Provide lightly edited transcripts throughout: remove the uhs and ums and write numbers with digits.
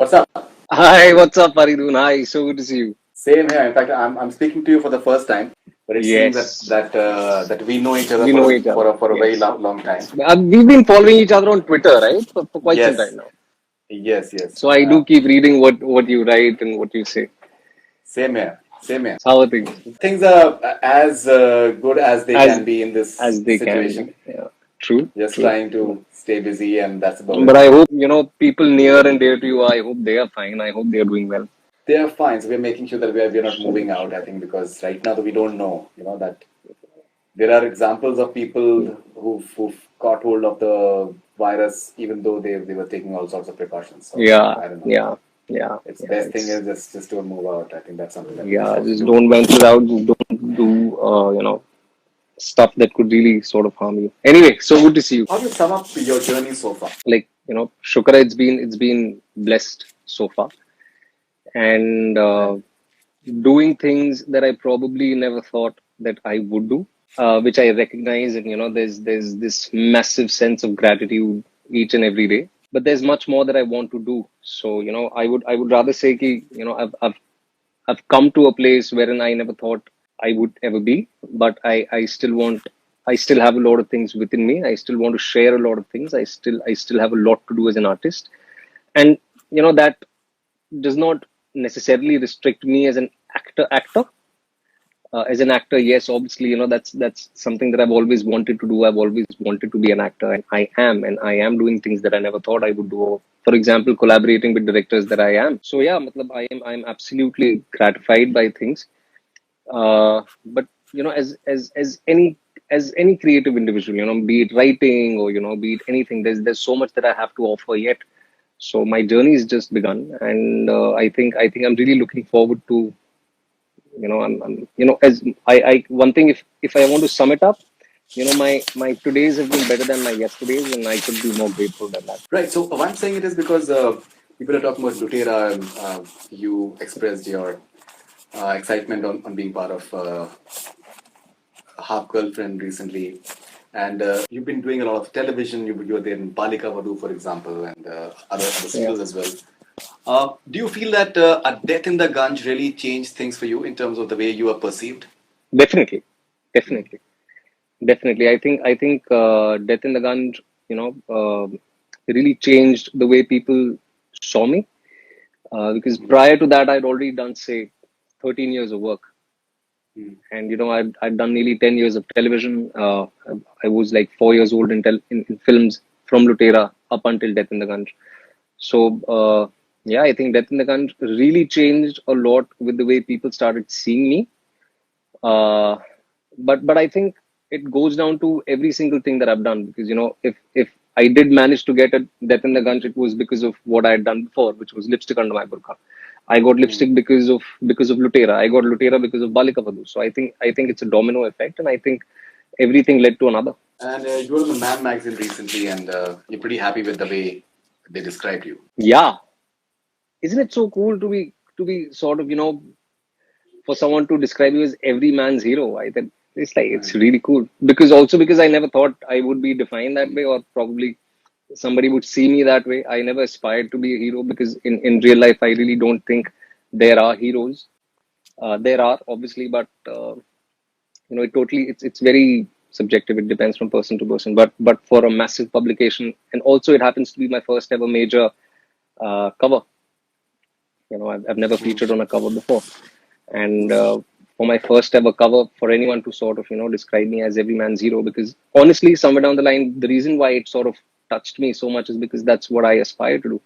What's up? Hi, what's up, Faridun? Hi, so good to see you. Same here. In fact, I'm speaking to you for the first time, but it seems that Yes, that we know each other we for know each other. a very Yes. long time. We've been following each other on Twitter, right, for quite some time Yes, now. yes. So I do keep reading what you write and what you say. Same here. Same here. How are things? Things are as good as they As can be in this as they can situation. be. Yeah. True, Just true. trying to stay busy, and that's about But it. I hope, people near and dear to you, I hope they are fine. I hope they are doing well. They are fine. So we're making sure that we're not moving out. I think because right now that we don't know, that there are examples of people who've caught hold of the virus, even though they were taking all sorts of precautions. So Yeah, I don't know. yeah, yeah, It's yeah. best thing is just don't move out. I think that's something that we are Yeah, supposed to just do. don't venture out. Just don't do, stuff that could really sort of harm you. Anyway, so good to see you. How do you sum up your journey so far? Like Shukra, it's been blessed so far, and Right. doing things that I probably never thought that I would do, which I recognize, and there's this massive sense of gratitude each and every day. But there's much more that I want to do. So I would rather say ki, I've come to a place wherein I never thought I would ever be, but I still have a lot of things within me. I still want to share a lot of things. I still have a lot to do as an artist, and that does not necessarily restrict me as an actor. As an actor, yes, obviously, that's something that I've always wanted to do. I've always wanted to be an actor, and I am doing things that I never thought I would do. For example, collaborating with directors that I am. So yeah, matlab, I'm absolutely gratified by things. But as any creative individual, be it writing or be it anything, there's so much that I have to offer yet. So my journey has just begun, and I think I'm really looking forward to I'm as I one thing, if I want to sum it up, my todays have been better than my yesterdays, and I could be more grateful than that. Right. So why I'm saying it is because people are talking about Lutera, and you expressed your excitement on being part of Half Girlfriend recently, and you've been doing a lot of television. You were there in Balika Vadu, for example, and other Yeah, serials as well. Do you feel that a death in the Ganj really changed things for you in terms of the way you are perceived? definitely, Mm. definitely, definitely. I think Death in the Gun, really changed the way people saw me. Because Mm. prior to that, I'd already done, say, 13 years of work. Mm. And I'd done nearly 10 years of television. I was like 4 years old in films from Lutera up until Death in the Gunj. So yeah, I think Death in the Gunj really changed a lot with the way people started seeing me. Uh, but I think it goes down to every single thing that I've done, because if I did manage to get a Death in the Gunj, it was because of what I had done before, which was lipstick under my burqa. I got Mm. lipstick because of Lutera. I got Lutera because of Balika Vadu. So I think it's a domino effect, and I think everything led to another. And you were on the Man magazine recently, and you're pretty happy with the way they described you. Yeah, isn't it so cool to be sort of for someone to describe you as every man's hero? I think it's Right. really cool, because I never thought I would be defined that way, or probably somebody would see me that way. I never aspired to be a hero, because in real life I really don't think there are heroes. There are, obviously, but it's very subjective. It depends from person to person. But for a massive publication, and also it happens to be my first ever major cover. I've never Mm. featured on a cover before, and for my first ever cover, for anyone to sort of describe me as every man's hero, because honestly, somewhere down the line, the reason why it sort of touched me so much is because that's what I aspire to do.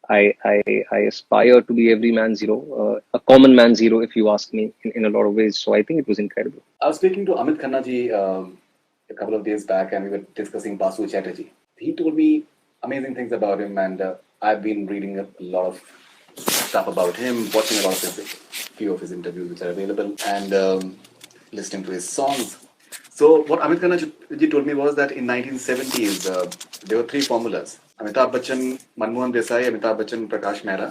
I aspire to be every man's hero, a common man's hero, if you ask me, in a lot of ways. So I think it was incredible. I was speaking to Amit Khanna ji a couple of days back, and we were discussing Basu Chatterjee. He told me amazing things about him, and I've been reading a lot of stuff about him, watching a lot of few of his interviews which are available, and listening to his songs. So what Amit Khanna ji told me was that in 1970s there were three formulas: Amitabh Bachchan, Manmohan Desai, Amitabh Bachchan, Prakash Mehra,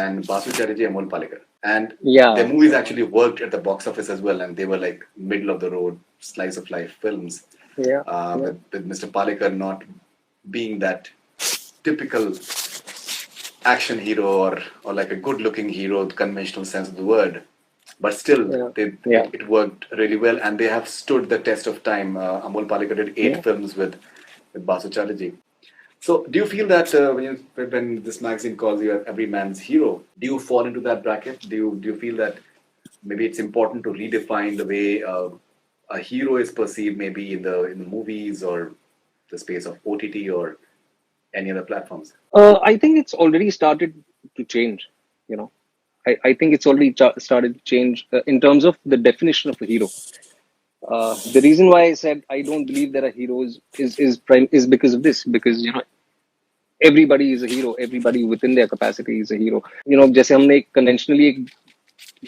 and Basu Chatterjee, Amol Palekar. And their Yeah, movies actually worked at the box office as well, and they were like middle of the road slice of life films. yeah, yeah, With Mr. Palekar not being that typical action hero or like a good looking hero, the conventional sense of the word. But still, Yeah. they, Yeah. it worked really well, and they have stood the test of time. Amol Palekar did 8 films with Basu Chatterjee. So, do you feel that when this magazine calls you every man's hero, do you fall into that bracket? Do you feel that maybe it's important to redefine the way a hero is perceived, maybe in the movies or the space of OTT or any other platforms? I think it's already started to change. You know, I think it's already started to change in terms of the definition of a hero. The reason why I said I don't believe there are heroes is because of this. Because everybody is a hero. Everybody within their capacity is a hero. जैसे हमने conventionally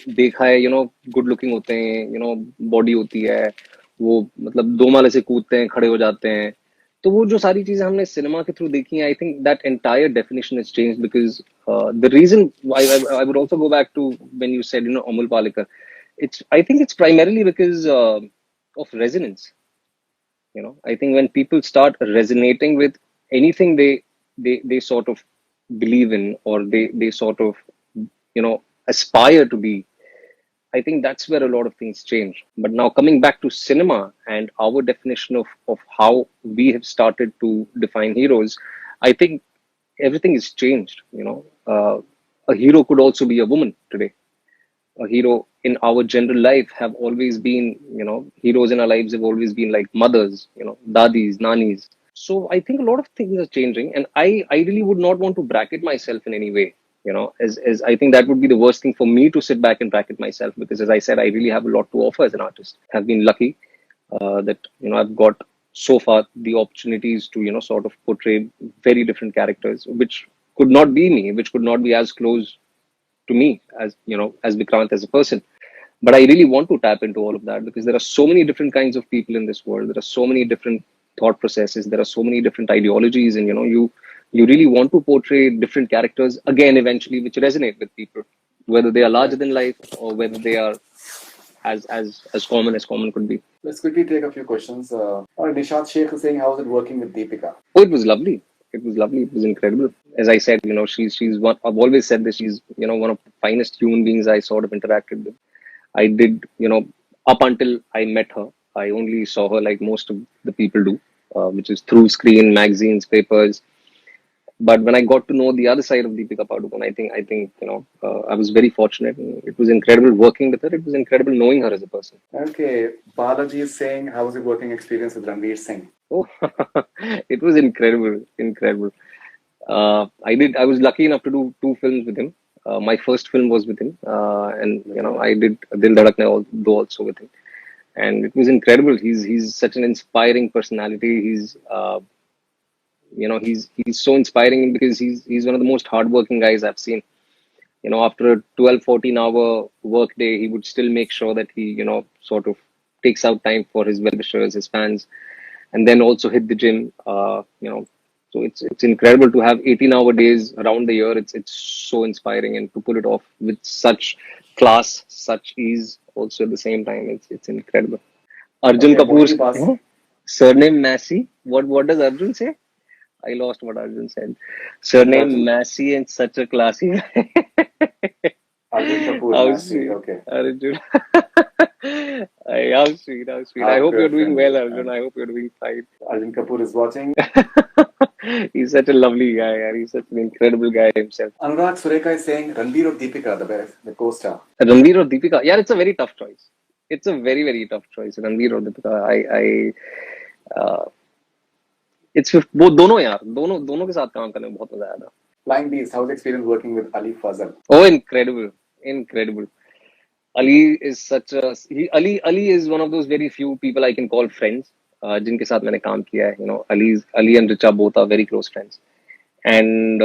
देखा है, good looking होते हैं, body होती है, वो मतलब 2 माले से कूदते हैं, खड़े हो जाते हैं. तो वो जो सारी चीजें हमने सिनेमा के थ्रू देखी हैं, I think that entire definition is change because the reason I would also go back to when you said Amol Palekar. It's I think it's primarily because of resonance. I think when people start resonating with anything they sort of believe in, or they sort of aspire to be, I think that's where a lot of things change. But now coming back to cinema and our definition of how we have started to define heroes, I think everything is changed. A hero could also be a woman today. A hero in our general life have always been, heroes in our lives have always been like mothers, dadis, nanis. So I think a lot of things are changing, and I really would not want to bracket myself in any way. As I think that would be the worst thing for me to sit back and bracket myself, because as I said, I really have a lot to offer as an artist. Have been lucky that I've got so far the opportunities to sort of portray very different characters, which could not be me, which could not be as close to me as as Vikrant as a person. But I really want to tap into all of that, because there are so many different kinds of people in this world. There are so many different thought processes. There are so many different ideologies, and you really want to portray different characters again eventually, which resonate with people, whether they are larger than life or whether they are as common as common could be. Let's quickly take a few questions. Nishat Sheikh is saying, how's it working with Deepika? Oh, it was lovely. It was lovely. It was incredible. As I said, she's one. I've always said this. She's one of the finest human beings I sort of interacted with. I did, up until I met her, I only saw her like most of the people do, which is through screen, magazines, papers. But when I got to know the other side of Deepika Padukone, I think I was very fortunate. It was incredible working with her. It was incredible knowing her as a person. Okay, Balaji is saying, how was your working experience with Ranveer Singh? Oh, it was incredible, incredible. I was lucky enough to do 2 films with him. My first film was with him, and I did Dil Dhadakne also with him, and it was incredible. He's such an inspiring personality. He's so inspiring because he's one of the most hardworking guys I've seen. After a 12-14 hour work day, he would still make sure that he sort of takes out time for his well-wishers, his fans, and then also hit the gym. So it's incredible to have 18-hour days around the year. It's so inspiring, and to pull it off with such class, such ease, also at the same time, it's incredible. Arjun Okay, Kapoor's Mohiনী surname Massey. What does Arjun say? I lost what Arjun said. Surname Arjun, Massey and such a classy guy. Arjun Kapoor, How Massey. sweet, Okay. Arjun. How sweet, how sweet. I Our hope you're good doing friend. well, Arjun. I hope you're doing fine. Arjun Kapoor is watching. He's such a lovely guy, and he's such an incredible guy himself. Anurag Sureka is saying, Ranveer or Deepika, the co-star. Ranveer or Deepika? Yeah, it's a very tough choice. It's a very, very tough choice. Ranveer or Deepika. It's वो दोनों यार, दोनों के साथ काम करने में बहुत मजा आया था. Flying Beast, how's the experience working with Ali Fazal? Oh, incredible, incredible. Ali is such a Ali is one of those very few people I can call friends. जिनके साथ मैंने काम किया है. Ali and Richa both are very close friends. And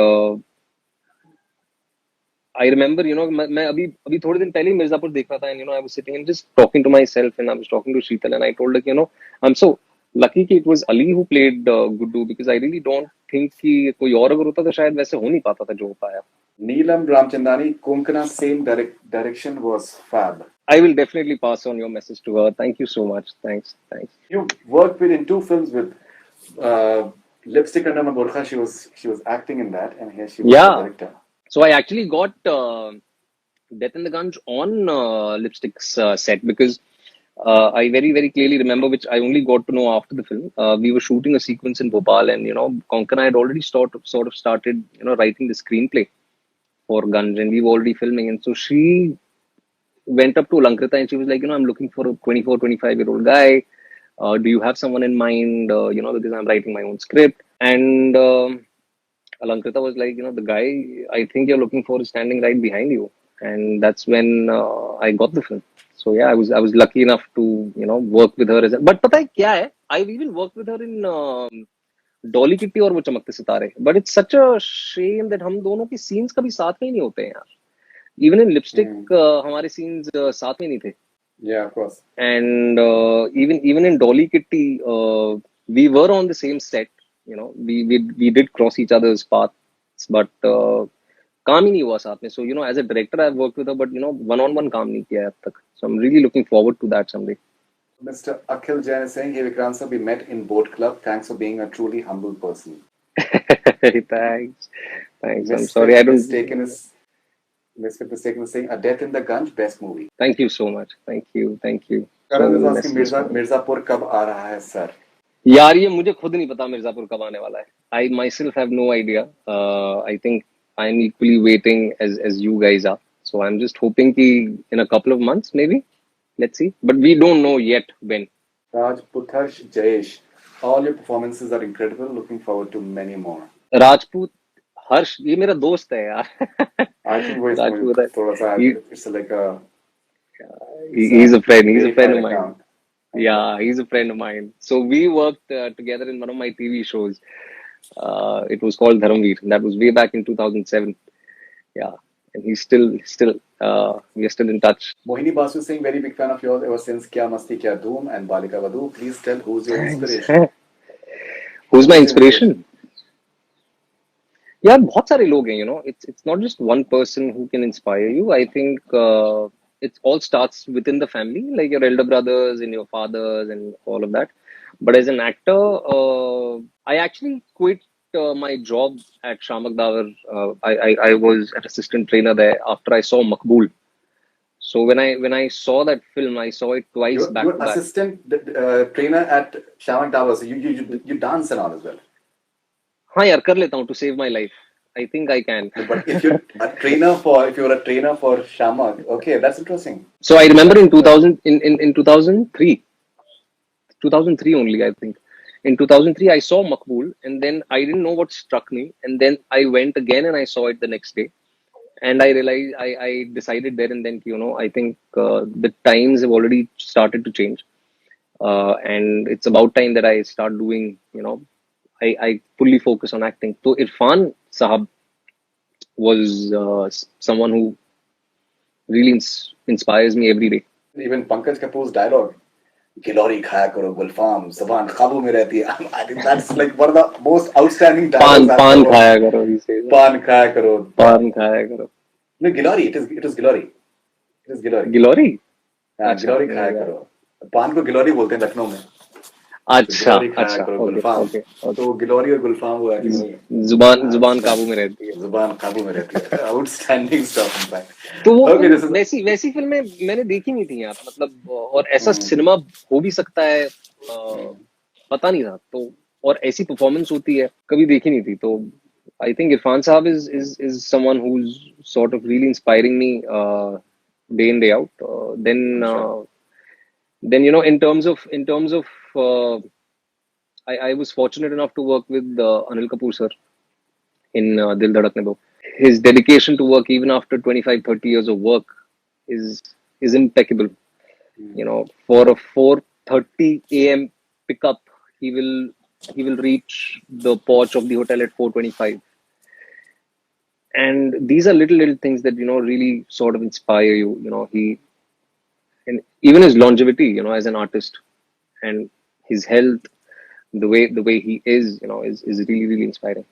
I remember, मैं अभी थोड़े दिन पहले ही मिर्जापुर देख रहा था, and I was sitting and just talking to myself, and I was talking to Sheetal, and I told her, I'm so lucky कि it was Ali who played Guddu, because I really don't think कि कोई और अगर होता तो शायद वैसे हो नहीं पाता था जो हो पाया. Neelam Ramchandani, Konkana's same direction was fab. I will definitely pass on your message to her. Thank you so much. Thanks. You worked in 2 films with Lipstick Under My Burqa, she was acting in that, and here she was the Yeah. director. So I actually got Death in the Gunj on Lipstick's set because I very, very clearly remember, which I only got to know after the film. We were shooting a sequence in Bhopal, and Konkana had already sort of started, writing the screenplay for Gunj, and we were already filming. And so she went up to Lankrita and she was like, I'm looking for a 24, 25-year-old guy. Do you have someone in mind? Because I'm writing my own script. And Alankrita was like, the guy I think you're looking for is standing right behind you. And that's when I got the film. So yeah, I was lucky enough to work with her as a, but पता है क्या है? I've even worked with her in Dolly kitty और वो चमकते सितारे. But it's such a shame that हम दोनों की scenes कभी साथ में ही नहीं होते हैं यार. Even in Lipstick, हमारे scenes साथ में नहीं थे. Yeah, of course. And even in Dolly Kitty, we were on the same set. We did cross each other's paths, but काम ही नहीं हुआ साथ में. So as a director, I've worked with her, but one-on-one काम नहीं किया है अब तक. So I'm really looking forward to that someday. Mr. Akhil Jain is saying, "Hey Vikrant sir, we met in Boat Club. Thanks for being a truly humble person." Thanks. I'm sorry, I don't. Mistaken is saying, "A Death in the Gunj, best movie." Thank you so much. Thank you. Karan is asking, Mirzapur कब आ रहा है sir? यार ये मुझे खुद नहीं पता मिर्जापुर कब आने वाला है. I myself have no idea. I think I'm equally waiting as you guys are. So I'm just hoping कि in a couple of months maybe. Let's see. But we don't know yet when. Rajputharsh Jayesh, all your performances are incredible. Looking forward to many more. Rajput हर्ष ये मेरा दोस्त है यार. I think वो राजपूत है. थोड़ा सा it's like a He's a friend. He's a friend of mine. account. Yeah, he's a friend of mine. So we worked together in one of my TV shows. It was called Dharamveer. That was way back in 2007. Yeah, and he's still we are still in touch. Mohini Basu saying, very big fan of yours ever since Kya Masti Kya Dhoom and Balika Vadhu. Please tell who's your inspiration. Who's my inspiration? Yeah, बहुत सारे लोग हैं. It's not just one person who can inspire you. I think it all starts within the family, like your elder brothers and your fathers and all of that. But as an actor, I actually quit my job at Shamak Davar. I was an assistant trainer there after I saw Makbul. So when I saw that film, I saw it twice back to back. You're assistant trainer at Shamak Davar. So you dance and all as well. हाँ यार कर लेता हूँ to save my life. I think I can. But if you're a trainer for Shamak, okay, that's interesting. So I remember in 2003 only, I think. In 2003, I saw Makbul, and then I didn't know what struck me, and then I went again and I saw it the next day, and I realized I decided there and then, I think the times have already started to change, and it's about time that I start doing, I fully focus on acting. So Irfan Sahab was someone who really inspires me every day. Even Pankaj Kapoor's dialogue, glory खाया करो गुलफाम ज़बान काबू में रहती है. I think that's like one of the most outstanding dialogues. पान खाया करो, he says. पान खाया करो. पान खाया करो. No, glory. It is glory. It is glory. Glory? हाँ, गिलोरी खाया करो. पान को गिलोरी बोलते हैं लखनऊ में. अच्छा. ओके. तो गिलोरी और गुलफाम हुआ है. जुबान काबू में रहती है. जुबान काबू में रहती है. Outstanding stuff in fact. तो वो वैसी फिल्में मैंने देखी नहीं थी यार, मतलब, और ऐसा सिनेमा हो भी सकता है पता नहीं था. तो और ऐसी परफॉर्मेंस होती है कभी देखी नहीं थी. तो I think Irfan Sahab is someone who's sort of really inspiring me day in day out. Then in terms of I was fortunate enough to work with Anil Kapoor sir in Dil Dhadakne Do. His dedication to work even after 25-30 years of work is impeccable. For a 4:30 a.m. pickup, he will reach the porch of the hotel at 4:25. And these are little things that really sort of inspire you. And even his longevity, as an artist, and his health, the way he is, is really inspiring.